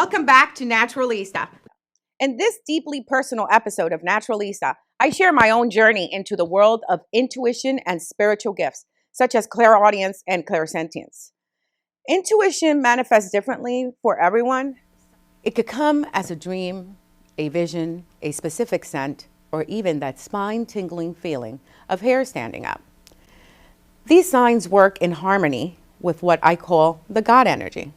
Welcome back to Naturalista. In this deeply personal episode of Naturalista, I share my own journey into the world of intuition and spiritual gifts, such as clairaudience and clairsentience. Intuition manifests differently for everyone. It could come as a dream, a vision, a specific scent, or even that spine-tingling feeling of hair standing up. These signs work in harmony with what I call the God energy.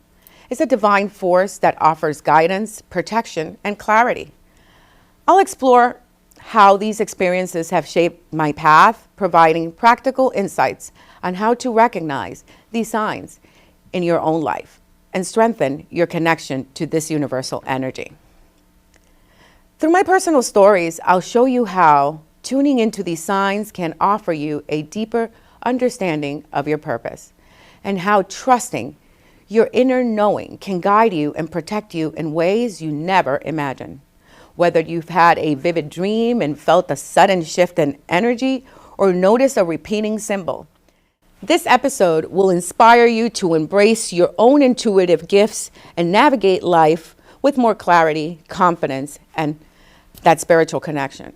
It's a divine force that offers guidance, protection, and clarity. I'll explore how these experiences have shaped my path, providing practical insights on how to recognize these signs in your own life and strengthen your connection to this universal energy. Through my personal stories, I'll show you how tuning into these signs can offer you a deeper understanding of your purpose, and how trusting your inner knowing can guide you and protect you in ways you never imagined. Whether you've had a vivid dream and felt a sudden shift in energy or noticed a repeating symbol, this episode will inspire you to embrace your own intuitive gifts and navigate life with more clarity, confidence, and that spiritual connection.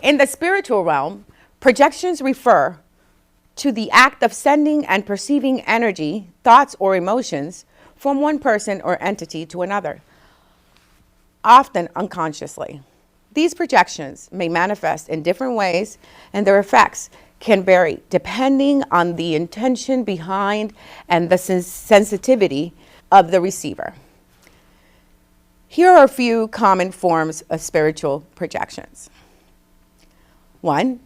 In the spiritual realm, projections refer to the act of sending and perceiving energy, thoughts, or emotions from one person or entity to another, often unconsciously. These projections may manifest in different ways, and their effects can vary depending on the intention behind and the sensitivity of the receiver. Here are a few common forms of spiritual projections. 1,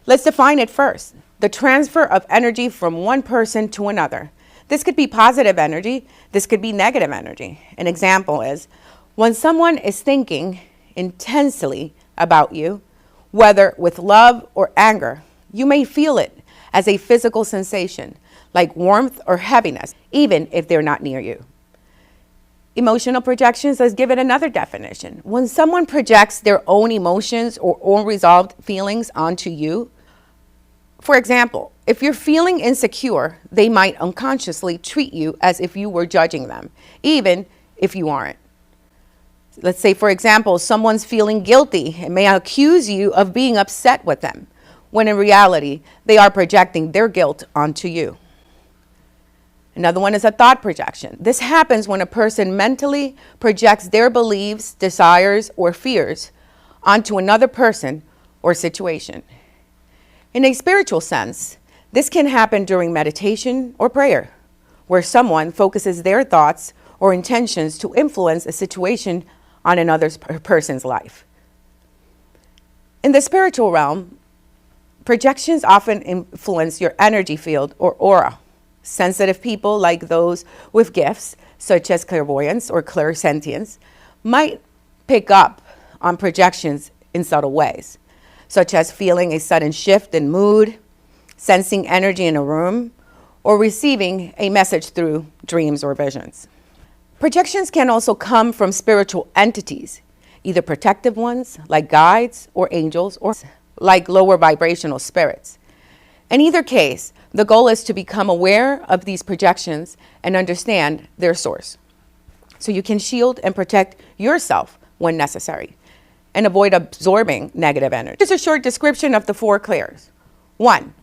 let's define it first. The transfer of energy from one person to another. This could be positive energy. This could be negative energy. An example is when someone is thinking intensely about you, whether with love or anger, you may feel it as a physical sensation, like warmth or heaviness, even if they're not near you. Emotional projections, let's give it another definition. When someone projects their own emotions or unresolved feelings onto you, for example, if you're feeling insecure, they might unconsciously treat you as if you were judging them, even if you aren't. Let's say, for example, someone's feeling guilty and may accuse you of being upset with them, when in reality, they are projecting their guilt onto you. Another one is a thought projection. This happens when a person mentally projects their beliefs, desires, or fears onto another person or situation. In a spiritual sense, this can happen during meditation or prayer, where someone focuses their thoughts or intentions to influence a situation on another person's life. In the spiritual realm, projections often influence your energy field or aura. Sensitive people, like those with gifts, such as clairvoyance or clairsentience, might pick up on projections in subtle ways, such as feeling a sudden shift in mood, sensing energy in a room, or receiving a message through dreams or visions. Projections can also come from spiritual entities, either protective ones like guides or angels, or like lower vibrational spirits. In either case, the goal is to become aware of these projections and understand their source, so you can shield and protect yourself when necessary and avoid absorbing negative energy. Here's a short description of the 4 clairs. 1,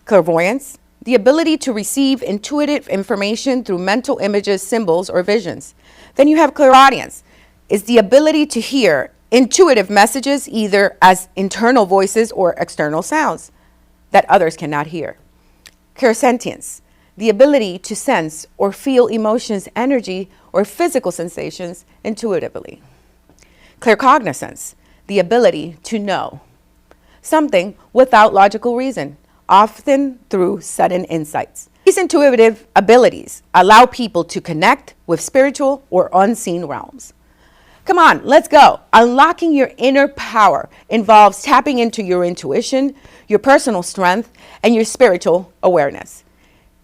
clairvoyance, the ability to receive intuitive information through mental images, symbols, or visions. Then you have clairaudience, is the ability to hear intuitive messages either as internal voices or external sounds that others cannot hear. Clairsentience, the ability to sense or feel emotions, energy, or physical sensations intuitively. Claircognizance, the ability to know something without logical reason, often through sudden insights. These intuitive abilities allow people to connect with spiritual or unseen realms. Come on, let's go. Unlocking your inner power involves tapping into your intuition, your personal strength, and your spiritual awareness.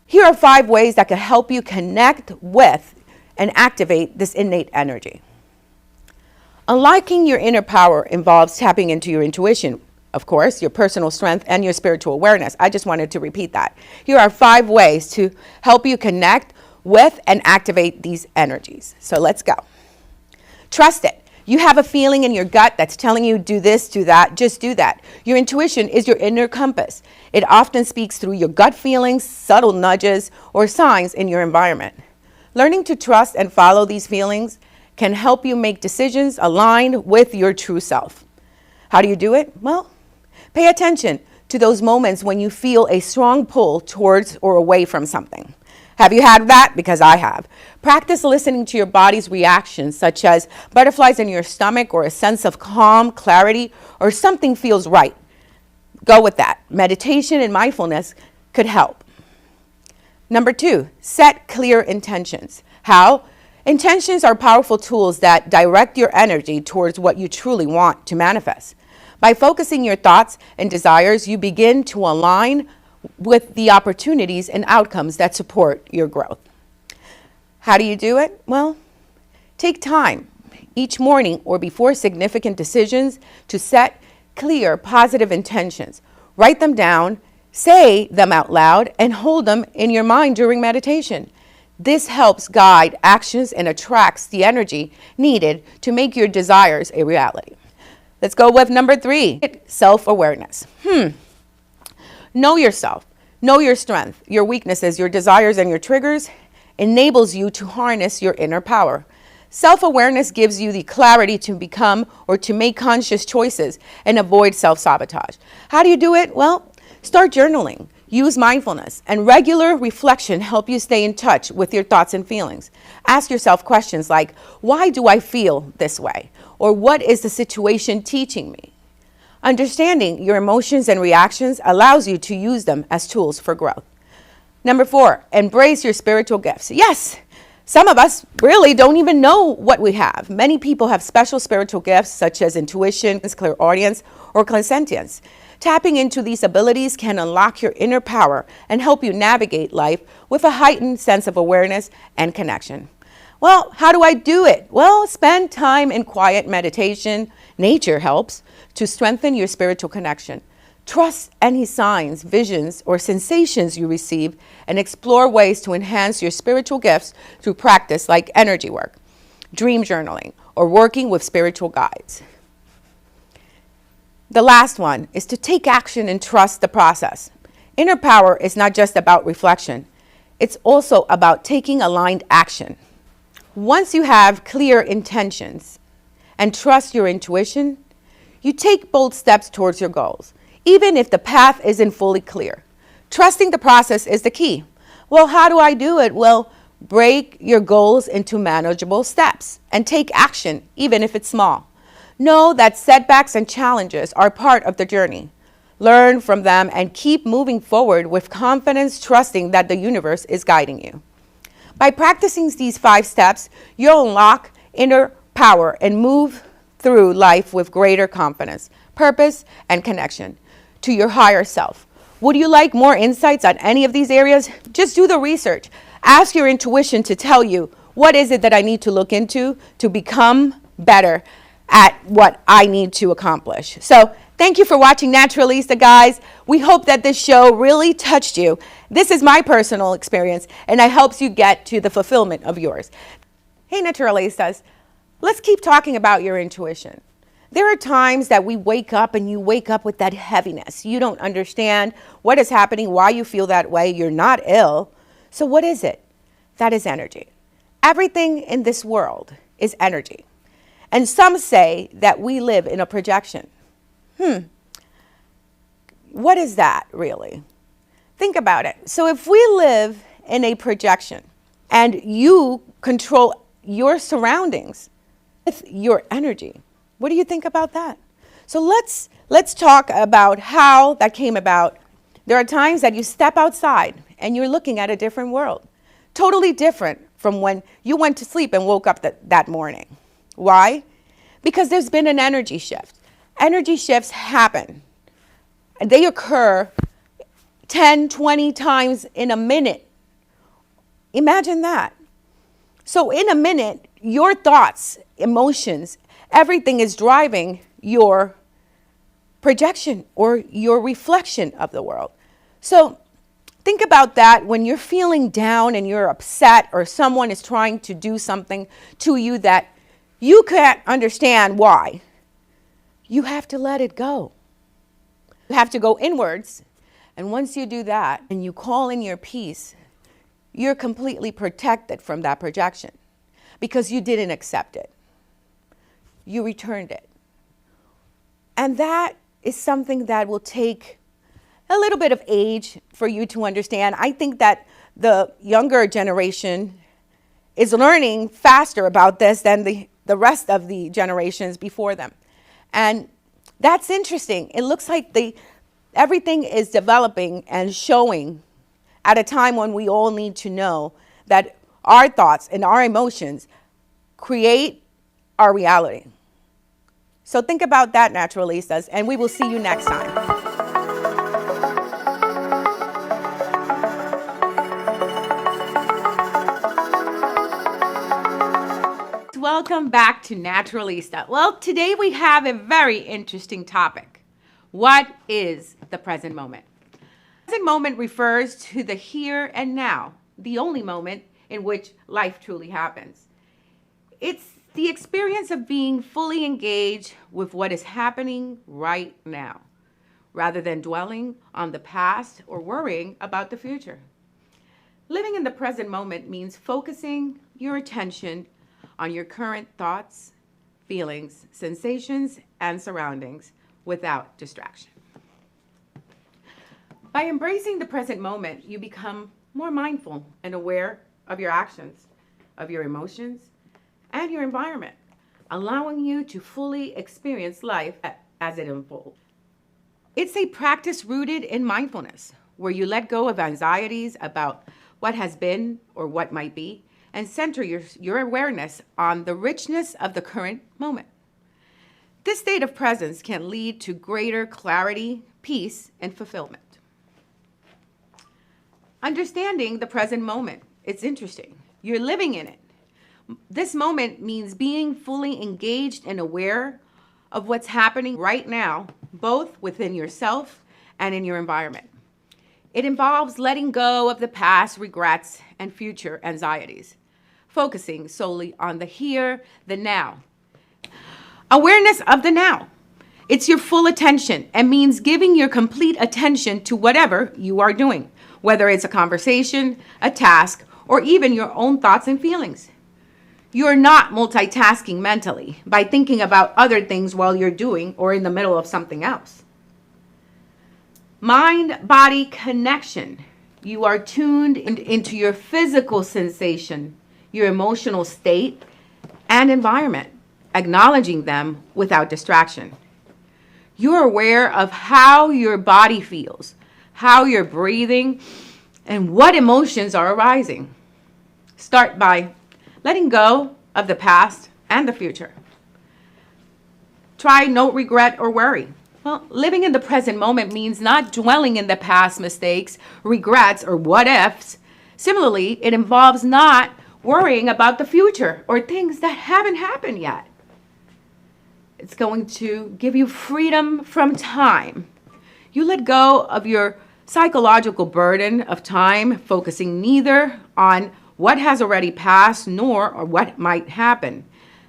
Here are 5 ways that can help you connect with and activate this innate energy. Unlocking your inner power involves tapping into your intuition, of course, your personal strength, and your spiritual awareness. I just wanted to repeat that. Here are 5 ways to help you connect with and activate these energies. So let's go. Trust it. You have a feeling in your gut that's telling you do this, do that, just do that. Your intuition is your inner compass. It often speaks through your gut feelings, subtle nudges, or signs in your environment. Learning to trust and follow these feelings can help you make decisions aligned with your true self. How do you do it? Well, pay attention to those moments when you feel a strong pull towards or away from something. Have you had that? Because I have. Practice listening to your body's reactions, such as butterflies in your stomach or a sense of calm, clarity, or something feels right. Go with that. Meditation and mindfulness could help. Number 2, set clear intentions. How? Intentions are powerful tools that direct your energy towards what you truly want to manifest. By focusing your thoughts and desires, you begin to align with the opportunities and outcomes that support your growth. How do you do it? Well, take time each morning or before significant decisions to set clear, positive intentions. Write them down, say them out loud, and hold them in your mind during meditation. This helps guide actions and attracts the energy needed to make your desires a reality. Let's go with number 3, self-awareness. Know yourself, know your strength, your weaknesses, your desires, and your triggers enables you to harness your inner power. Self-awareness gives you the clarity to become or to make conscious choices and avoid self-sabotage. How do you do it? Well, start journaling. Use mindfulness and regular reflection help you stay in touch with your thoughts and feelings. Ask yourself questions like, why do I feel this way? Or what is the situation teaching me? Understanding your emotions and reactions allows you to use them as tools for growth. Number 4, embrace your spiritual gifts. Yes, some of us really don't even know what we have. Many people have special spiritual gifts such as intuition, clairaudience, or clairsentience. Tapping into these abilities can unlock your inner power and help you navigate life with a heightened sense of awareness and connection. Well, how do I do it? Well, spend time in quiet meditation. Nature helps to strengthen your spiritual connection. Trust any signs, visions, or sensations you receive and explore ways to enhance your spiritual gifts through practice like energy work, dream journaling, or working with spiritual guides. The last one is to take action and trust the process. Inner power is not just about reflection. It's also about taking aligned action. Once you have clear intentions and trust your intuition, you take bold steps towards your goals, even if the path isn't fully clear. Trusting the process is the key. Well, how do I do it? Well, break your goals into manageable steps and take action, even if it's small. Know that setbacks and challenges are part of the journey. Learn from them and keep moving forward with confidence, trusting that the universe is guiding you. By practicing these 5 steps, you'll unlock inner power and move through life with greater confidence, purpose, and connection to your higher self. Would you like more insights on any of these areas? Just do the research. Ask your intuition to tell you what is it that I need to look into to become better at what I need to accomplish. So thank you for watching Naturalista, guys. We hope that this show really touched you. This is my personal experience, and it helps you get to the fulfillment of yours. Hey, Naturalistas, let's keep talking about your intuition. There are times that we wake up and you wake up with that heaviness. You don't understand what is happening, why you feel that way. You're not ill. So what is it? That is energy. Everything in this world is energy. And some say that we live in a projection. What is that really? Think about it. So if we live in a projection and you control your surroundings with your energy, what do you think about that? So let's talk about how that came about. There are times that you step outside and you're looking at a different world, totally different from when you went to sleep and woke up that morning. Why? Because there's been an energy shift. Energy shifts happen. They occur 10, 20 times in a minute. Imagine that. So in a minute, your thoughts, emotions, everything is driving your projection or your reflection of the world. So think about that when you're feeling down and you're upset or someone is trying to do something to you that you can't understand why. You have to let it go. You have to go inwards. And once you do that and you call in your peace, you're completely protected from that projection because you didn't accept it. You returned it. And that is something that will take a little bit of age for you to understand. I think that the younger generation is learning faster about this than the rest of the generations before them. And that's interesting. It looks like everything is developing and showing at a time when we all need to know that our thoughts and our emotions create our reality. So think about that, Naturalistas, and we will see you next time. Welcome back to Naturalista. Well, today we have a very interesting topic. What is the present moment? The present moment refers to the here and now, the only moment in which life truly happens. It's the experience of being fully engaged with what is happening right now, rather than dwelling on the past or worrying about the future. Living in the present moment means focusing your attention on your current thoughts, feelings, sensations, and surroundings without distraction. By embracing the present moment, you become more mindful and aware of your actions, of your emotions, and your environment, allowing you to fully experience life as it unfolds. It's a practice rooted in mindfulness, where you let go of anxieties about what has been or what might be, and center your awareness on the richness of the current moment. This state of presence can lead to greater clarity, peace, and fulfillment. Understanding the present moment, it's interesting. You're living in it. This moment means being fully engaged and aware of what's happening right now, both within yourself and in your environment. It involves letting go of the past regrets and future anxieties, focusing solely on the here, the now. Awareness of the now. It's your full attention and means giving your complete attention to whatever you are doing, whether it's a conversation, a task, or even your own thoughts and feelings. You're not multitasking mentally by thinking about other things while you're doing or in the middle of something else. Mind-body connection. You are tuned into your physical sensation, your emotional state, and environment, acknowledging them without distraction. You're aware of how your body feels, how you're breathing, and what emotions are arising. Start by letting go of the past and the future. Try no regret or worry. Well, living in the present moment means not dwelling in the past mistakes, regrets, or what ifs. Similarly, it involves not worrying about the future or things that haven't happened yet. It's going to give you freedom from time. You let go of your psychological burden of time, focusing neither on what has already passed nor or what might happen.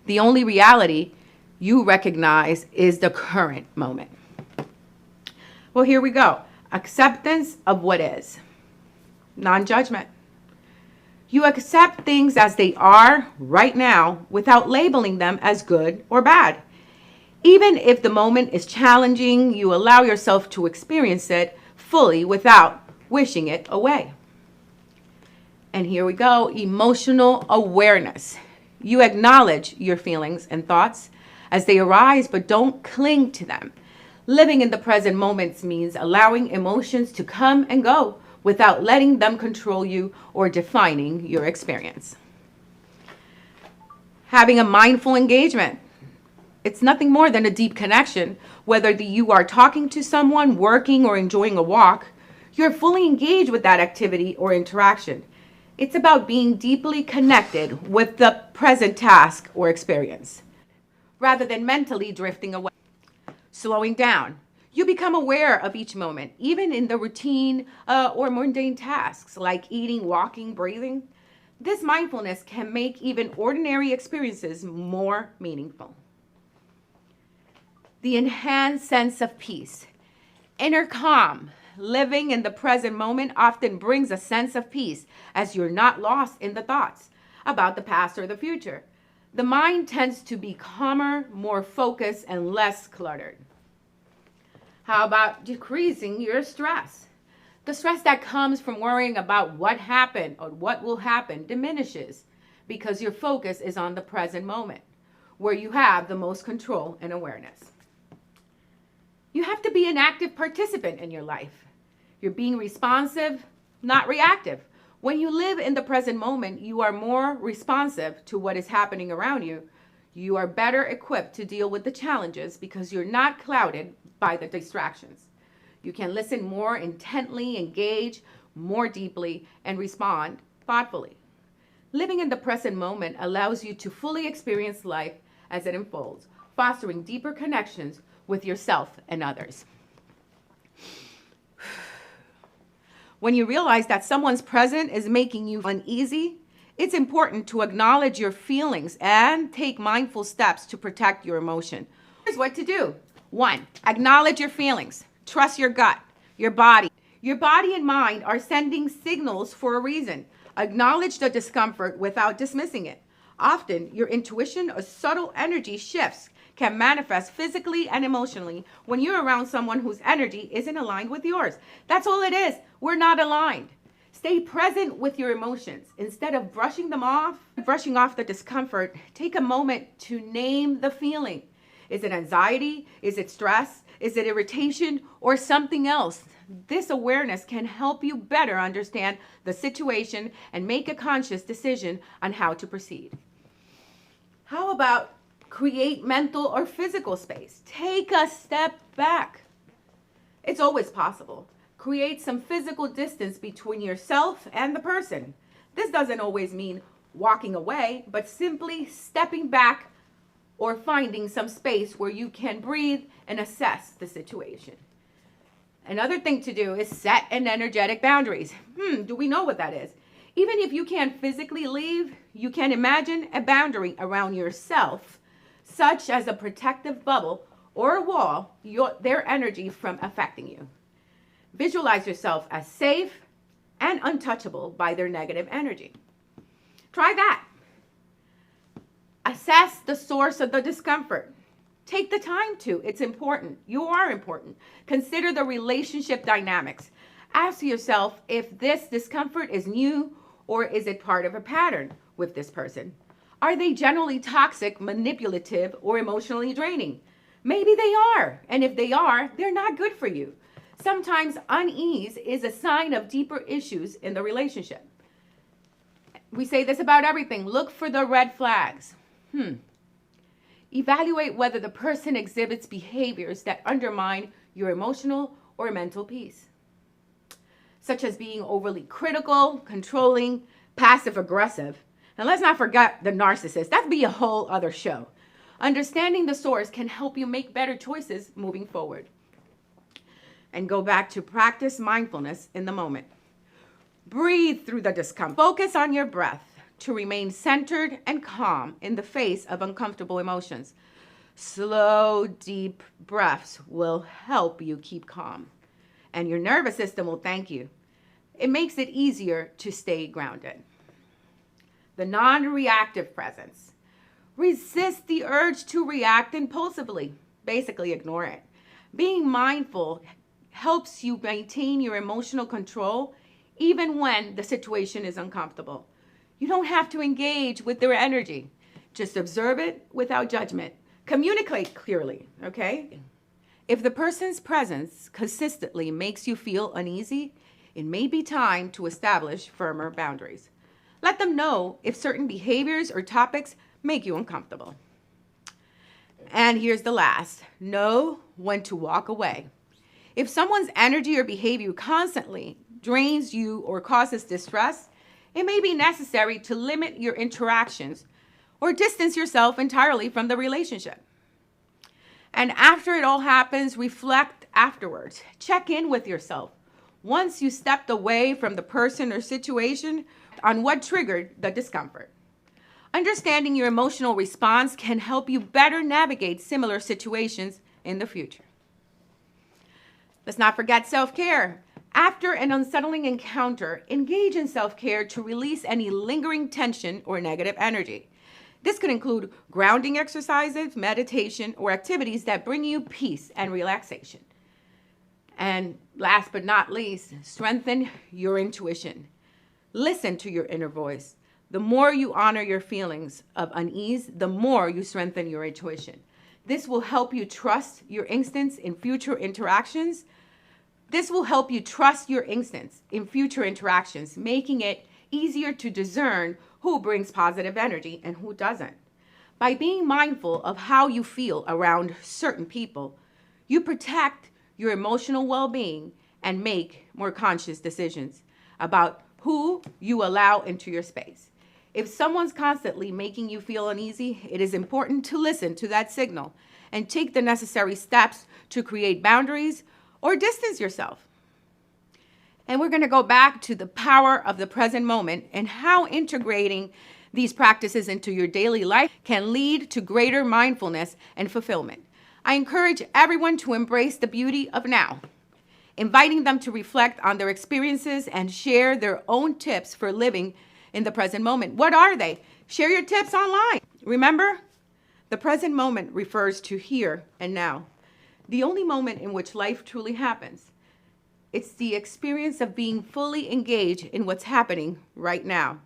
The only reality you recognize is the current moment. Well, here we go. Acceptance of what is. Non-judgment. You accept things as they are right now without labeling them as good or bad. Even if the moment is challenging, you allow yourself to experience it fully without wishing it away. And here we go, emotional awareness. You acknowledge your feelings and thoughts as they arise, but don't cling to them. Living in the present moments means allowing emotions to come and go without letting them control you or defining your experience. Having a mindful engagement. It's nothing more than a deep connection. Whether you are talking to someone, working, or enjoying a walk, you're fully engaged with that activity or interaction. It's about being deeply connected with the present task or experience, rather than mentally drifting away. Slowing down. You become aware of each moment, even in the routine or mundane tasks like eating, walking, breathing. This mindfulness can make even ordinary experiences more meaningful. The enhanced sense of peace. Inner calm, living in the present moment often brings a sense of peace as you're not lost in the thoughts about the past or the future. The mind tends to be calmer, more focused, and less cluttered. How about decreasing your stress? The stress that comes from worrying about what happened or what will happen diminishes because your focus is on the present moment, where you have the most control and awareness. You have to be an active participant in your life. You're being responsive, not reactive. When you live in the present moment, you are more responsive to what is happening around you. You are better equipped to deal with the challenges because you're not clouded by the distractions. You can listen more intently, engage more deeply, and respond thoughtfully. Living in the present moment allows you to fully experience life as it unfolds, fostering deeper connections with yourself and others. When you realize that someone's presence is making you uneasy, it's important to acknowledge your feelings and take mindful steps to protect your emotion. Here's what to do. 1, acknowledge your feelings. Trust your gut, your body. Your body and mind are sending signals for a reason. Acknowledge the discomfort without dismissing it. Often, your intuition or subtle energy shifts can manifest physically and emotionally when you're around someone whose energy isn't aligned with yours. That's all it is. We're not aligned. Stay present with your emotions. Instead of brushing off the discomfort, take a moment to name the feeling. Is it anxiety? Is it stress? Is it irritation or something else? This awareness can help you better understand the situation and make a conscious decision on how to proceed. How about create mental or physical space? Take a step back. It's always possible. Create some physical distance between yourself and the person. This doesn't always mean walking away, but simply stepping back or finding some space where you can breathe and assess the situation. Another thing to do is set an energetic boundaries. Do we know what that is? Even if you can't physically leave, you can imagine a boundary around yourself, such as a protective bubble or a wall, their energy from affecting you. Visualize yourself as safe and untouchable by their negative energy. Try that. Assess the source of the discomfort. Take the time to. It's important. You are important. Consider the relationship dynamics. Ask yourself if this discomfort is new or is it part of a pattern with this person. Are they generally toxic, manipulative, or emotionally draining? Maybe they are. And if they are, they're not good for you. Sometimes unease is a sign of deeper issues in the relationship. We say this about everything. Look for the red flags. Evaluate whether the person exhibits behaviors that undermine your emotional or mental peace, such as being overly critical, controlling, passive-aggressive. And let's not forget the narcissist. That'd be a whole other show. Understanding the source can help you make better choices moving forward. And go back to practice mindfulness in the moment. Breathe through the discomfort. Focus on your breath to remain centered and calm in the face of uncomfortable emotions. Slow, deep breaths will help you keep calm, and your nervous system will thank you. It makes it easier to stay grounded. The non-reactive presence. Resist the urge to react impulsively. Basically, ignore it. Being mindful helps you maintain your emotional control even when the situation is uncomfortable. You don't have to engage with their energy. Just observe it without judgment. Communicate clearly, okay? If the person's presence consistently makes you feel uneasy, it may be time to establish firmer boundaries. Let them know if certain behaviors or topics make you uncomfortable. And here's the last. Know when to walk away. If someone's energy or behavior constantly drains you or causes distress, it may be necessary to limit your interactions or distance yourself entirely from the relationship. And after it all happens, reflect afterwards. Check in with yourself. once you stepped away from the person or situation on what triggered the discomfort. Understanding your emotional response can help you better navigate similar situations in the future. Let's not forget self-care. After an unsettling encounter, engage in self-care to release any lingering tension or negative energy. This could include grounding exercises, meditation, or activities that bring you peace and relaxation. And last but not least, strengthen your intuition. Listen to your inner voice. The more you honor your feelings of unease, the more you strengthen your intuition. This will help you trust your instincts in future interactions. Making it easier to discern who brings positive energy and who doesn't. By being mindful of how you feel around certain people, you protect your emotional well-being and make more conscious decisions about who you allow into your space. If someone's constantly making you feel uneasy, it is important to listen to that signal and take the necessary steps to create boundaries or distance yourself. And we're going to go back to the power of the present moment and how integrating these practices into your daily life can lead to greater mindfulness and fulfillment. I encourage everyone to embrace the beauty of now, inviting them to reflect on their experiences and share their own tips for living in the present moment. What are they? Share your tips online. Remember, the present moment refers to here and now, the only moment in which life truly happens. It's the experience of being fully engaged in what's happening right now,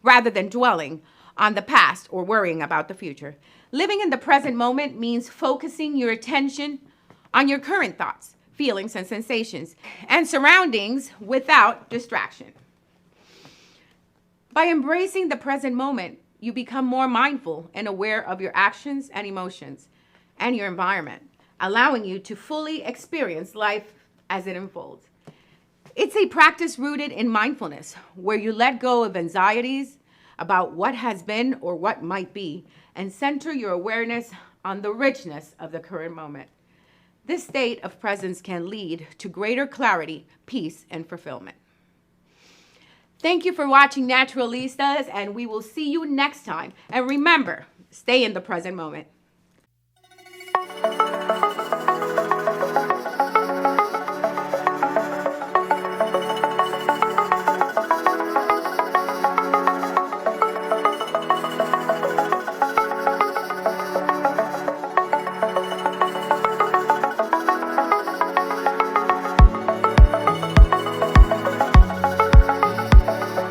rather than dwelling on the past or worrying about the future. Living in the present moment means focusing your attention on your current thoughts, feelings, and sensations, and surroundings without distraction. By embracing the present moment, you become more mindful and aware of your actions and emotions and your environment, allowing you to fully experience life as it unfolds. It's a practice rooted in mindfulness, where you let go of anxieties about what has been or what might be, and center your awareness on the richness of the current moment. This state of presence can lead to greater clarity, peace, and fulfillment. Thank you for watching Naturalistas, and we will see you next time. And remember, stay in the present moment.